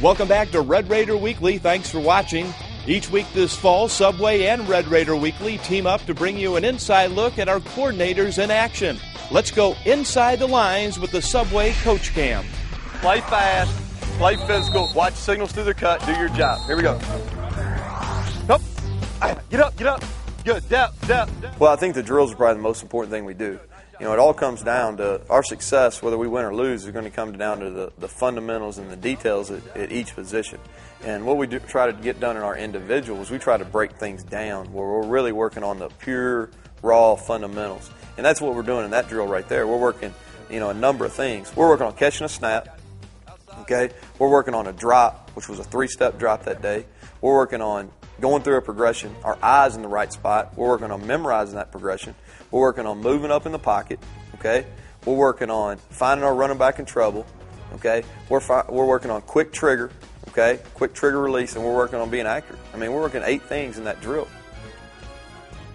Welcome back to Red Raider Weekly. Thanks for watching. Each week this fall, Subway and Red Raider Weekly team up to bring you an inside look at our coordinators in action. Let's go inside the lines with the Subway Coach Cam. Play fast, play physical, watch signals through the cut, do your job. Here we go. Up. Get up, get up. Good, depth. Well, I think the drills are probably the most important thing we do. You know, it all comes down to our success, whether we win or lose, is going to come down to the fundamentals and the details at each position. And what we try to get done in our individuals, we try to break things down where we're really working on the pure, raw fundamentals. And that's what we're doing in that drill right there. We're working, you know, a number of things. We're working on catching a snap, okay? We're working on a drop, which was a 3-step drop that day. We're working on going through a progression, our eyes in the right spot. We're working on memorizing that progression. We're working on moving up in the pocket, okay? We're working on finding our running back in trouble, okay? We're working on quick trigger, okay? Quick trigger release, and we're working on being accurate. I mean, we're working 8 things in that drill.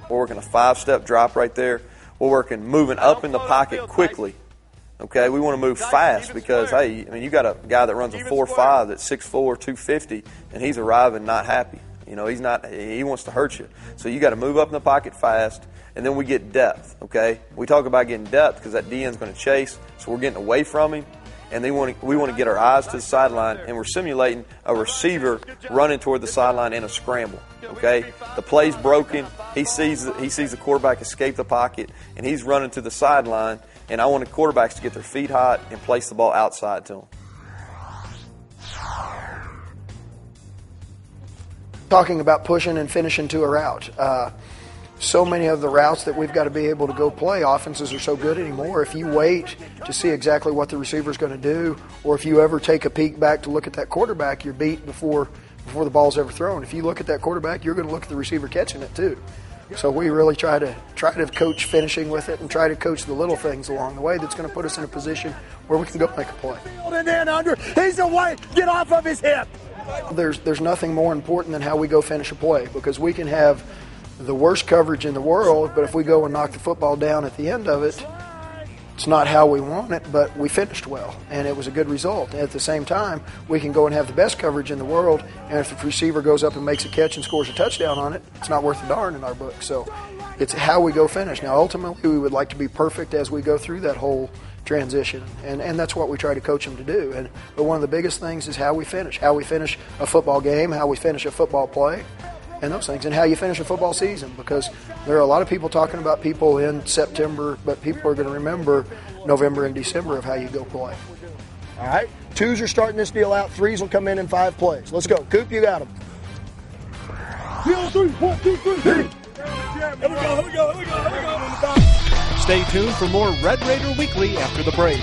We're working a 5-step drop right there. We're working moving up in the pocket quickly, okay? We want to move fast because, hey, I mean, you got a guy that runs a 4.5 that's 6'4", 250, and he's arriving not happy. You know, he wants to hurt you. So you got to move up in the pocket fast, and then we get depth, okay? We talk about getting depth because that DN's going to chase, so we're getting away from him, and we want to get our eyes to the sideline, and we're simulating a receiver running toward the sideline in a scramble, okay? The play's broken. He sees the quarterback escape the pocket, and he's running to the sideline, and I want the quarterbacks to get their feet hot and place the ball outside to him. Talking about pushing and finishing to a route. So many of the routes that we've got to be able to go play, offenses are so good anymore. If you wait to see exactly what the receiver's going to do, or if you ever take a peek back to look at that quarterback, you're beat before the ball's ever thrown. If you look at that quarterback, you're going to look at the receiver catching it too. So we really try to coach finishing with it and try to coach the little things along the way that's going to put us in a position where we can go make a play. And then under, he's away, get off of his hip. There's nothing more important than how we go finish a play, because we can have the worst coverage in the world, but if we go and knock the football down at the end of it, it's not how we want it, but we finished well, and it was a good result. At the same time, we can go and have the best coverage in the world, and if the receiver goes up and makes a catch and scores a touchdown on it, it's not worth a darn in our book. So it's how we go finish. Now, ultimately, we would like to be perfect as we go through that whole transition, and that's what we try to coach them to do. But one of the biggest things is how we finish a football game, how we finish a football play, and those things, and how you finish a football season, because there are a lot of people talking about people in September, but people are going to remember November and December of how you go play. All right, 2s are starting this deal out, 3s will come in 5 plays. Let's go. Coop, you got them. 3, 1, 2, 3. Here we go. Stay tuned for more Red Raider Weekly after the break.